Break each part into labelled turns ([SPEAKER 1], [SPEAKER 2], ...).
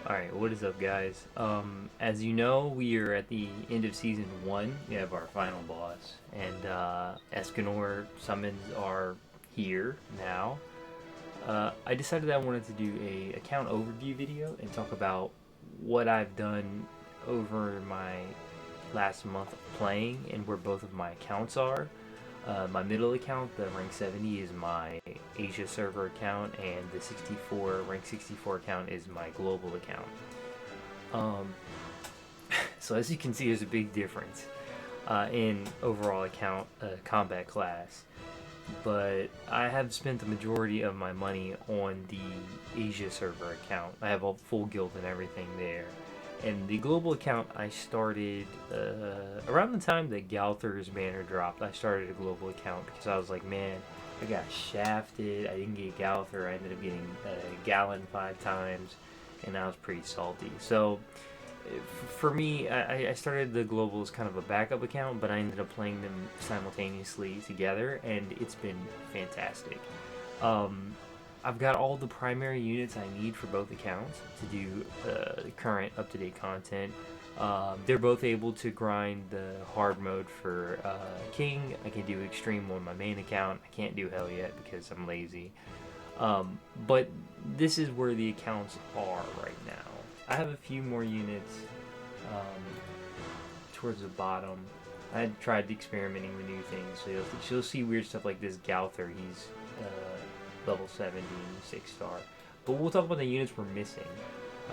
[SPEAKER 1] Alright, what is up, guys? As you know, we are at the end of Season 1. We have our final boss, and Escanor summons are here now. I decided I wanted to do a account overview video and talk about what I've done over my last month of playing and where both of my accounts are. My middle account, the rank 70, is my Asia server account, and the rank 64 account is my global account. Um, so as you can see, there's a big difference in overall account combat class. But I have spent the majority of my money on the Asia server account. I have a full guild and everything there. And the global account, I started around the time that Galther's banner dropped. I started a global account because I was like, man, I got shafted. I didn't get Galther. I ended up getting Gallon 5 times, and I was pretty salty. So for me, I started the global as kind of a backup account, but I ended up playing them simultaneously together, and it's been fantastic. Um, I've got all the primary units I need for both accounts to do current up-to-date content. They're both able to grind the hard mode for King. I can do extreme on my main account. I can't do hell yet because I'm lazy. But this is where the accounts are right now. I have a few more units towards the bottom. I tried experimenting with new things, so you'll see weird stuff like this Galther. He's level 70, 6-star. But we'll talk about the units we're missing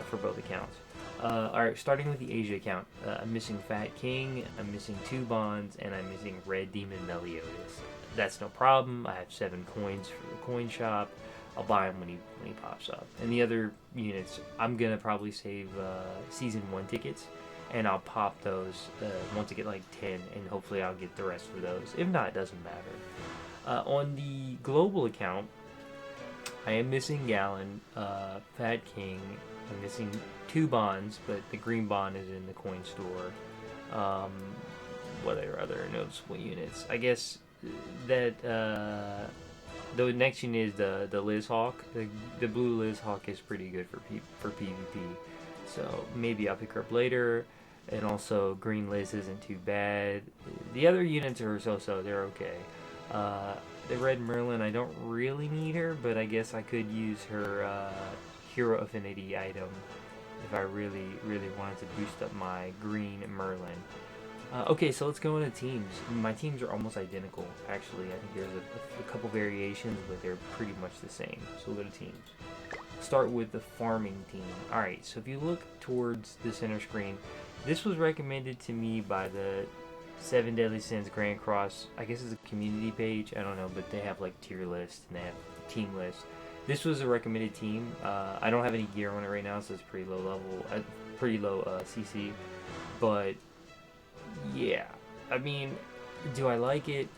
[SPEAKER 1] for both accounts. Alright, starting with the Asia account. I'm missing Fat King, I'm missing 2 Bonds, and I'm missing Red Demon Meliodas. That's no problem. I have 7 coins for the coin shop. I'll buy him when he pops up. And the other units, I'm gonna probably save Season 1 tickets, and I'll pop those once I get like 10, and hopefully I'll get the rest of those. If not, it doesn't matter. On the global account, I am missing Gallon, Fat King. I'm missing 2 Bonds, but the green bond is in the coin store. What are other noticeable units? I guess that the next unit is the Liz Hawk. The blue Liz Hawk is pretty good for PvP, so maybe I'll pick her up later. And also, green Liz isn't too bad. The other units are so-so. They're okay. The Red Merlin, I don't really need her, but I guess I could use her Hero Affinity item if I really, really wanted to boost up my green Merlin. Okay, so let's go into teams. My teams are almost identical, actually. I think there's a couple variations, but they're pretty much the same. So we'll go to teams. Start with the farming team. Alright, so if you look towards the center screen, this was recommended to me by the 7 Deadly Sins Grand Cross. I guess it's a community page. I don't know, but they have like tier lists and they have team lists. This was a recommended team. I don't have any gear on it right now, so it's pretty low level, pretty low CC. But yeah, I mean, do I like it?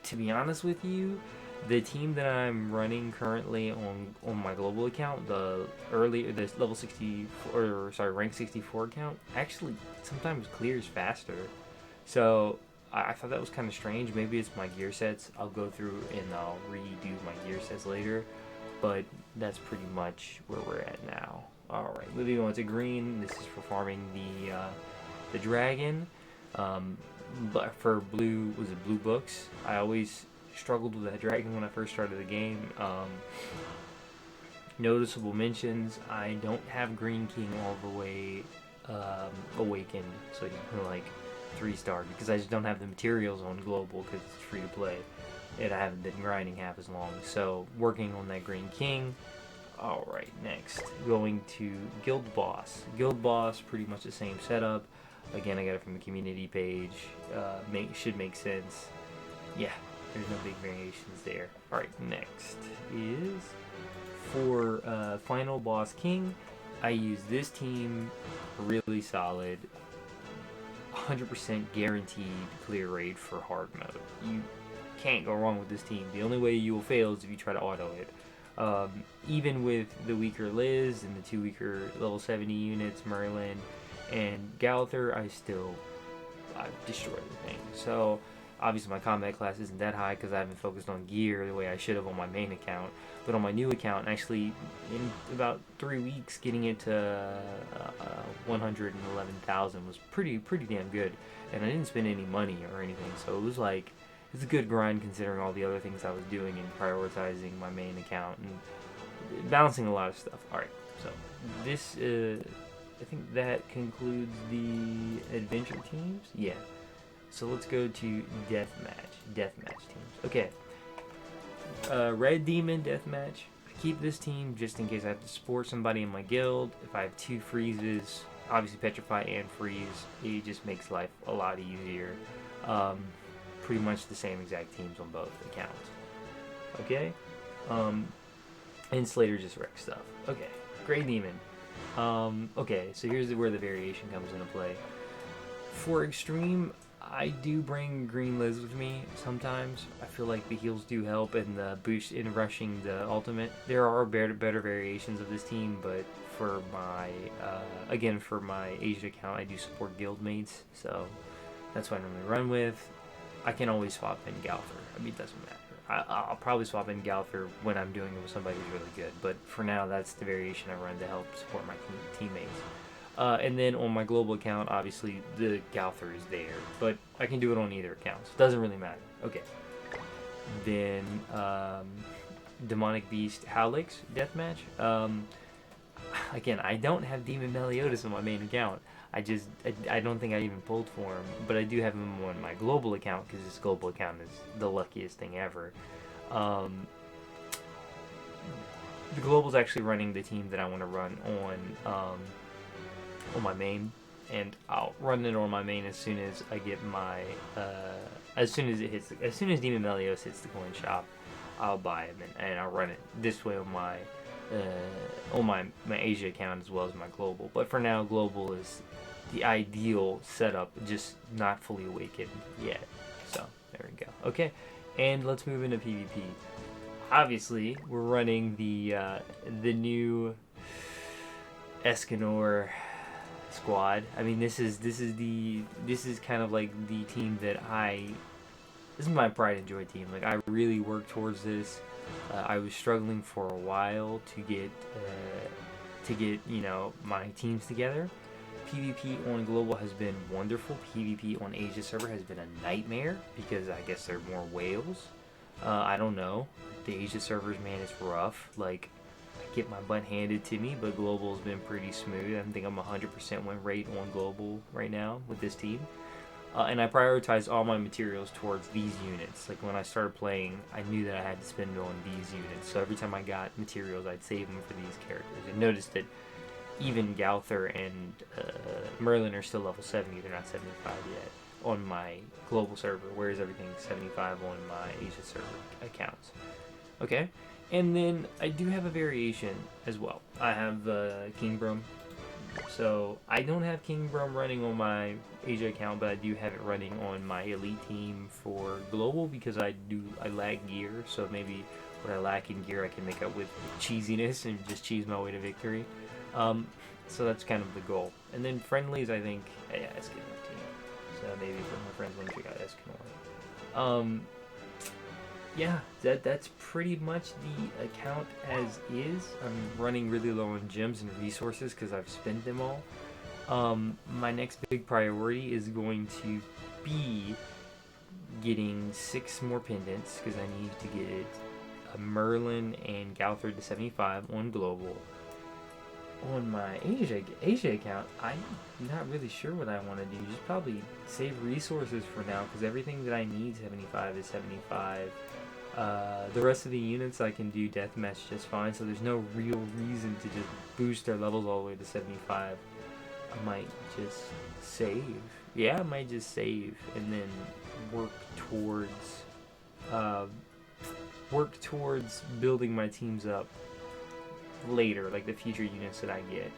[SPEAKER 1] To be honest with you, the team that I'm running currently on my global account, the level 64, or sorry, rank 64 account, actually sometimes clears faster. So I thought that was kind of strange. Maybe it's my gear sets. I'll go through and I'll redo my gear sets later. But that's pretty much where we're at now. Alright, moving on to green. This is for farming the dragon. But for blue, was it blue books? I always struggled with that dragon when I first started the game. Noticeable mentions. I don't have Green King all the way awakened, so he's like 3-star because I just don't have the materials on global because it's free to play, and I haven't been grinding half as long. So working on that Green King. Alright, next going to Guild Boss. Guild Boss, pretty much the same setup. Again, I got it from the community page. Should make sense. Yeah, there's no big variations there. Alright, next is for Final Boss King. I use this team, really solid. 100% guaranteed clear rate for hard mode. You can't go wrong with this team. The only way you will fail is if you try to auto it. Even with the weaker Liz and the 2 weaker level 70 units, Merlin and Galther, I destroy the thing. So Obviously, my combat class isn't that high because I haven't focused on gear the way I should have on my main account. But on my new account, actually, in about 3 weeks, getting it to 111,000 was pretty damn good. And I didn't spend any money or anything, so it was like it's a good grind considering all the other things I was doing and prioritizing my main account and balancing a lot of stuff. All right, so this I think that concludes the adventure teams. Yeah. So let's go to deathmatch teams. Okay. Red Demon deathmatch. I keep this team just in case I have to support somebody in my guild. If I have 2 freezes, obviously petrify and freeze, it just makes life a lot easier. Pretty much the same exact teams on both accounts. Okay. And Slater just wrecks stuff. Okay. Grey Demon. Okay, so here's where the variation comes into play. For extreme, I do bring green Liz with me sometimes. I feel like the heals do help and the boost in rushing the ultimate. There are better variations of this team, but for my again for my Asia account, I do support guildmates, so that's what I normally run with. I can always swap in Galther. I mean, it doesn't matter. I'll probably swap in Galther when I'm doing it with somebody who's really good, but for now, that's the variation I run to help support my teammates. And then on my global account, obviously the Galther is there, but I can do it on either account, so it doesn't really matter. Okay. Then Demonic Beast Howlix deathmatch. Again, I don't have Demon Meliodas on my main account. I don't think I even pulled for him, but I do have him on my global account because this global account is the luckiest thing ever. The global's actually running the team that I want to run on my main, and I'll run it on my main as soon as I get my as soon as Demon Meliodas hits the coin shop, I'll buy him and I'll run it this way on my Asia account as well as my global. But for now, global is the ideal setup, just not fully awakened yet. So there we go. Okay, and let's move into PvP. Obviously, we're running the new Escanor squad. I mean, this is kind of like the team that this is my pride and joy team. Like, I really worked towards this. I was struggling for a while to get my teams together. PvP on global has been wonderful. PvP on Asia server has been a nightmare because I guess there are more whales. I don't know. The Asia servers, man, it's rough. Like, I get my butt handed to me, but global's been pretty smooth. I think I'm 100% win rate on global right now with this team. And I prioritized all my materials towards these units. Like, when I started playing, I knew that I had to spend on these units. So every time I got materials, I'd save them for these characters. And notice that even Galther and Merlin are still level 70. They're not 75 yet on my global server, whereas everything's 75 on my Asia server accounts. Okay? And then I do have a variation as well. I have King Brum. So I don't have King Brum running on my Asia account, but I do have it running on my elite team for global because I lack gear. So maybe what I lack in gear I can make up with cheesiness and just cheese my way to victory. So that's kind of the goal. And then friendlies, I think, yeah, Escanor team. So maybe for my friends want to check out Escanor. Yeah, that's pretty much the account as is. I'm running really low on gems and resources because I've spent them all. My next big priority is going to be getting 6 more pendants because I need to get a Merlin and Galther to 75 on global. On my Asia account, I'm not really sure what I want to do. Just probably save resources for now because everything that I need 75 is 75. The rest of the units I can do deathmatch just fine, so there's no real reason to just boost their levels all the way to 75. I might just save. Yeah, I might just save and then work towards building my teams up later, like the future units that I get,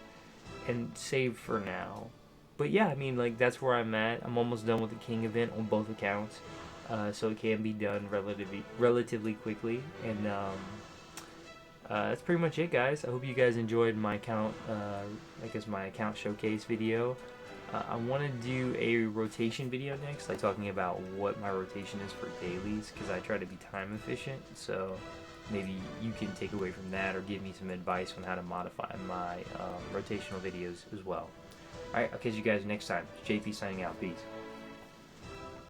[SPEAKER 1] and save for now. But yeah, I mean, like, that's where I'm at. I'm almost done with the King event on both accounts, so it can be done relatively quickly. And that's pretty much it, guys. I hope you guys enjoyed my account, my account showcase video. I want to do a rotation video next, like talking about what my rotation is for dailies, because I try to be time efficient. So maybe you can take away from that or give me some advice on how to modify my rotational videos as well. Alright, I'll catch you guys next time. JP signing out. Peace.